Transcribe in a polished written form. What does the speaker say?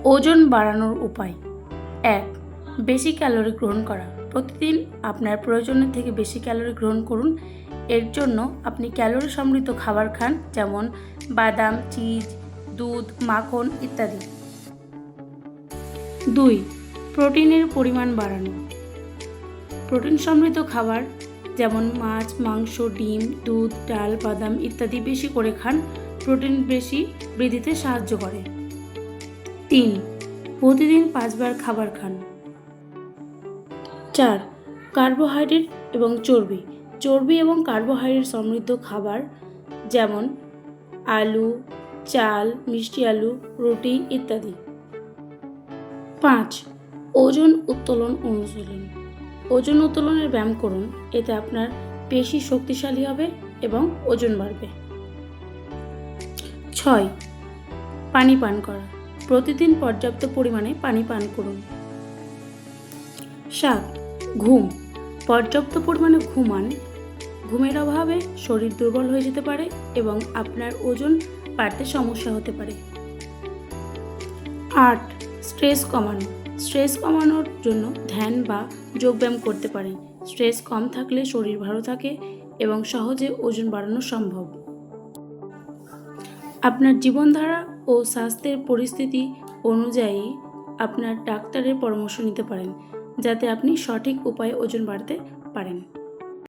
ওজন বাড়ানোর উপায়। ১. বেশি ক্যালোরি গ্রহণ করা। প্রতিদিন আপনার প্রয়োজনের থেকে বেশি ক্যালোরি গ্রহণ করুন। এর জন্য আপনি ক্যালোরি সমৃদ্ধ খাবার খান, যেমন বাদাম, চিজ, দুধ, মাখন ইত্যাদি। ২. প্রোটিনের পরিমাণ বাড়ানো। প্রোটিন সমৃদ্ধ খাবার যেমন মাছ, মাংস, ডিম, দুধ, ডাল, বাদাম ইত্যাদি বেশি করে খান। প্রোটিন বেশি বৃদ্ধিতে সাহায্য করে। ৩. প্রতিদিন ৫ বার খাবার খান। ৪. কার্বোহাইড্রেট এবং চর্বি। চর্বি এবং কার্বোহাইড্রেট সমৃদ্ধ খাবার যেমন আলু, চাল, মিষ্টি আলু, রুটি ইত্যাদি। ৫. ওজন উত্তোলন অনুশীলন। ওজন উত্তোলনের ব্যায়াম করুন, এতে আপনার পেশি শক্তিশালী হবে এবং ওজন বাড়বে। ৬. পানি পান করা। প্রতিদিন পর্যাপ্ত পরিমাণে পানি পান করুন। ৭. ঘুম। পর্যাপ্ত পরিমাণে ঘুমান। ঘুমের অভাবে শরীর দুর্বল হয়ে যেতে পারে এবং আপনার ওজন বাড়তে সমস্যা হতে পারে। ৮. স্ট্রেস কমানো। স্ট্রেস কমানোর জন্য ধ্যান বা যোগব্যায়াম করতে পারেন। স্ট্রেস কম থাকলে শরীর ভালো থাকে এবং সহজে ওজন বাড়ানো সম্ভব। আপনার জীবনধারা ও স্বাস্থ্যের পরিস্থিতি অনুযায়ী আপনার ডাক্তারের পরামর্শ নিতে পারেন, যাতে আপনি সঠিক উপায়ে ওজন বাড়াতে পারেন।